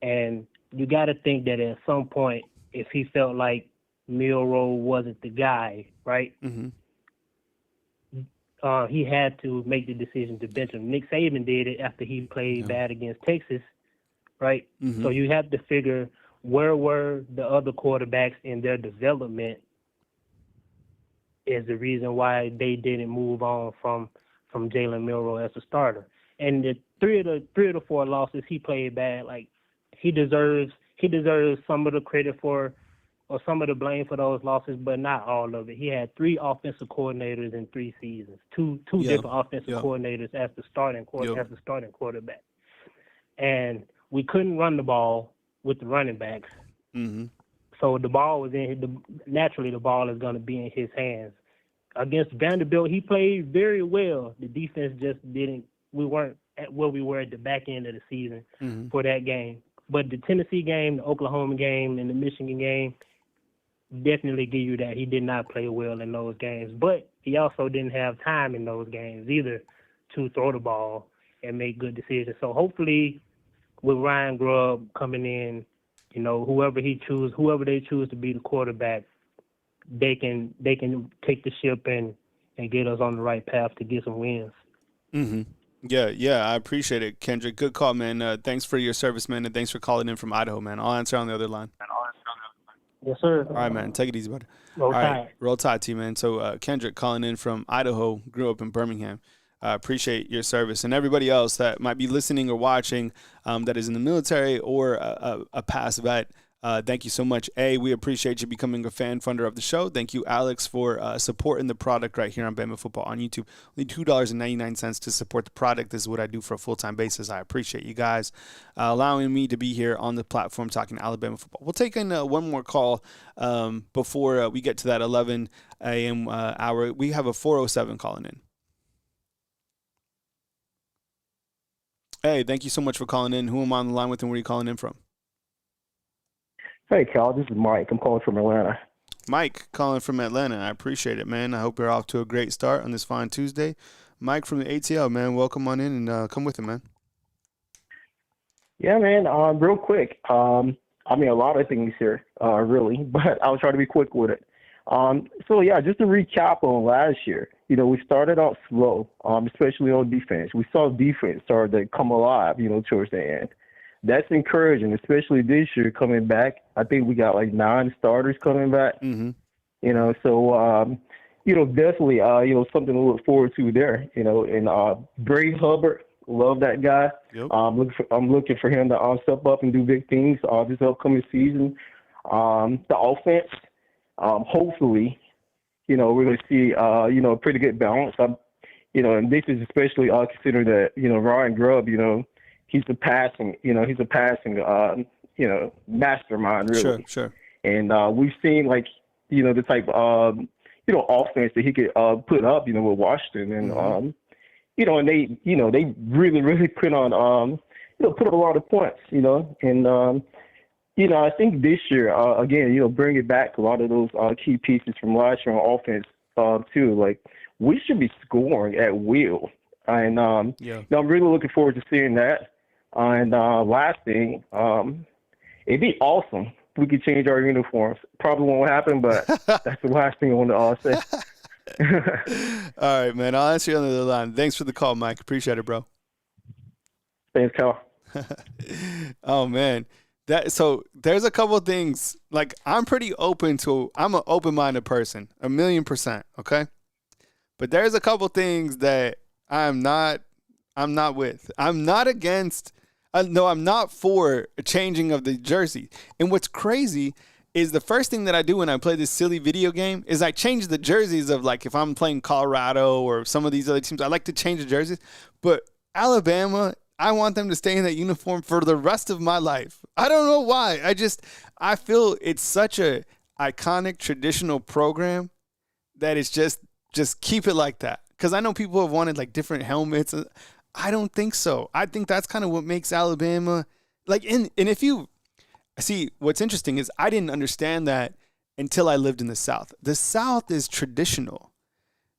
and you got to think that at some point, if he felt like Milroe wasn't the guy, right? Mm-hmm. He had to make the decision to bench him. Nick Saban did it after he played bad against Texas, right? Mm-hmm. So you have to figure, where were the other quarterbacks in their development is the reason why they didn't move on from Jalen Milroe as a starter. And the three of the four losses, he played bad. He deserves some of the credit for, or some of the blame for those losses, but not all of it. He had 3 offensive coordinators in 3 seasons, two different offensive coordinators as the starting quarterback, and we couldn't run the ball with the running backs. Mm-hmm. So the ball was naturally the ball is going to be in his hands. Against Vanderbilt, he played very well. The defense just didn't. We weren't at where we were at the back end of the season for that game. But the Tennessee game, the Oklahoma game, and the Michigan game definitely give you that. He did not play well in those games. But he also didn't have time in those games either to throw the ball and make good decisions. So hopefully with Ryan Grubb coming in, whoever they choose to be the quarterback, they can take the ship and get us on the right path to get some wins. Mm-hmm. Yeah, I appreciate it, Kendrick. Good call, man. Thanks for your service, man, and thanks for calling in from Idaho, man. I'll answer on the other line. Yes, sir. All right, man. Take it easy, buddy. Roll Tide. Right. Roll Tide to you, man. So Kendrick calling in from Idaho, grew up in Birmingham. Appreciate your service. And everybody else that might be listening or watching that is in the military or a past vet, Thank you so much. We appreciate you becoming a fan funder of the show. Thank you, Alex, for supporting the product right here on Bama Football on YouTube. Only $2.99 to support the product. This is what I do for a full-time basis. I appreciate you guys allowing me to be here on the platform talking Alabama football. We'll take in one more call before we get to that 11 a.m. Hour. We have a 407 calling in. Hey, thank you so much for calling in. Who am I on the line with and where are you calling in from? Hey, Cal, this is Mike. I'm calling from Atlanta. Mike, calling from Atlanta. I appreciate it, man. I hope you're off to a great start on this fine Tuesday. Mike from the ATL, man. Welcome on in and come with it, man. Yeah, man. Real quick. I mean, a lot of things here, really, but I'll try to be quick with it. So, yeah, just to recap on last year, we started out slow, especially on defense. We saw defense start to come alive, towards the end. That's encouraging, especially this year coming back. I think we got like 9 starters coming back. Mm-hmm. So definitely something to look forward to there. And Bray Hubbard, love that guy. Yep. I'm looking for him to step up and do big things this upcoming season. The offense, hopefully, we're going to see a pretty good balance. And this is especially considering that Ryan Grubb, he's a passing mastermind, really. Sure. And we've seen the type of offense that he could put up, with Washington, and mm-hmm. And they really put on put up a lot of points, and I think this year again, bringing back a lot of those key pieces from last year on offense too. Like, we should be scoring at will, and I'm really looking forward to seeing that. And last thing, it'd be awesome if we could change our uniforms. Probably won't happen, but that's the last thing I want to say. All right, man. I'll answer you on the other line. Thanks for the call, Mike. Appreciate it, bro. Thanks, Cal. Oh, man. So there's a couple of things. Like, I'm an open-minded person, 1,000,000%, okay? But there's a couple things that I'm not with. I'm not against I'm not for a changing of the jersey. And what's crazy is the first thing that I do when I play this silly video game is I change the jerseys of, like, if I'm playing Colorado or some of these other teams, I like to change the jerseys. But Alabama, I want them to stay in that uniform for the rest of my life. I don't know why. I feel it's such a iconic traditional program that it's just keep it like that. Because I know people have wanted like different helmets. I don't think so. I think that's kind of what makes Alabama like. And if you see, what's interesting is I didn't understand that until I lived in the South. The South is traditional.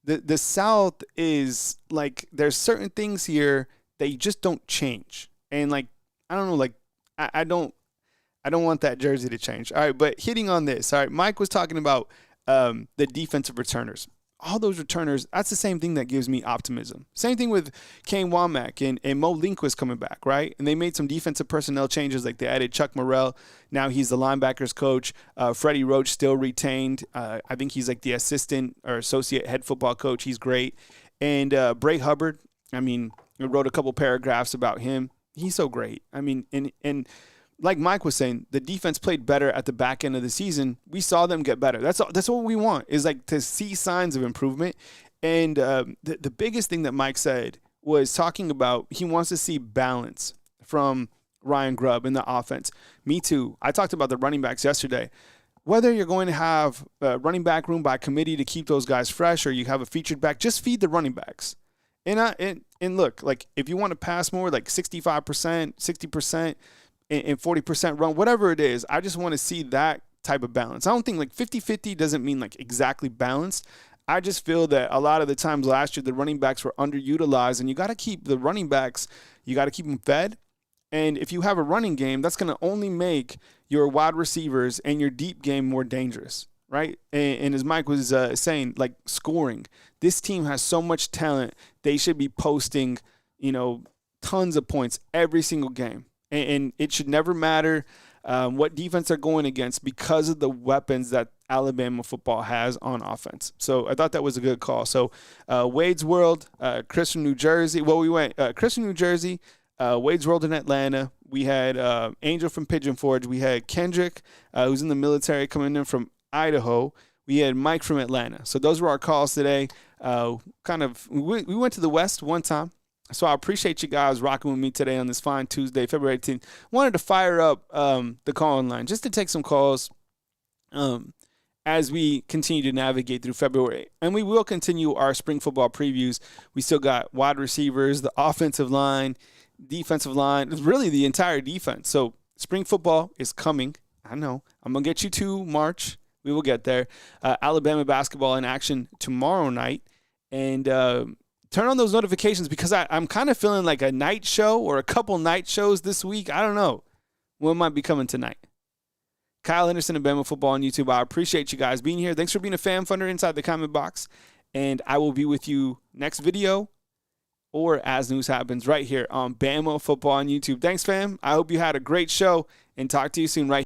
The South is like, there's certain things here that you just don't change. And like, I don't know, like I don't want that jersey to change. All right, but hitting on this. All right, Mike was talking about the defensive returners. All those returners, that's the same thing that gives me optimism. Same thing with Kane Womack and Mo Lindquist coming back, right? And they made some defensive personnel changes, like they added Chuck Morrell. Now he's the linebackers coach. Freddie Roach still retained. I think he's like the assistant or associate head football coach. He's great. And Bray Hubbard, I mean, I wrote a couple paragraphs about him. He's so great. I mean, and like Mike was saying, the defense played better at the back end of the season. We saw them get better. That's what we want, is like to see signs of improvement. And the biggest thing that Mike said was talking about he wants to see balance from Ryan Grubb in the offense. Me too. I talked about the running backs yesterday. Whether you're going to have a running back room by committee to keep those guys fresh or you have a featured back, just feed the running backs. And look, like if you want to pass more, like 65%, 60%, and 40% run, whatever it is, I just want to see that type of balance. I don't think like 50-50 doesn't mean like exactly balanced. I just feel that a lot of the times last year, the running backs were underutilized, and you got to keep the running backs, you got to keep them fed. And if you have a running game, that's going to only make your wide receivers and your deep game more dangerous, right? And as Mike was saying, like scoring, this team has so much talent. They should be posting, tons of points every single game. And it should never matter what defense they're going against because of the weapons that Alabama football has on offense. So I thought that was a good call. So Wade's World, Chris from New Jersey. Well, we went Chris from New Jersey, Wade's World in Atlanta. We had Angel from Pigeon Forge. We had Kendrick, who's in the military, coming in from Idaho. We had Mike from Atlanta. So those were our calls today. We went to the West one time. So I appreciate you guys rocking with me today on this fine Tuesday, February 18th. Wanted to fire up the call-in line just to take some calls as we continue to navigate through February. And we will continue our spring football previews. We still got wide receivers, the offensive line, defensive line, really the entire defense. So spring football is coming. I know. I'm going to get you to March. We will get there. Alabama basketball in action tomorrow night. And turn on those notifications because I'm kind of feeling like a night show or a couple night shows this week. I don't know what might be coming tonight. Kyle Henderson and Bama Football on YouTube. I appreciate you guys being here. Thanks for being a fan funder inside the comment box. And I will be with you next video or as news happens right here on Bama Football on YouTube. Thanks, fam. I hope you had a great show and talk to you soon right here.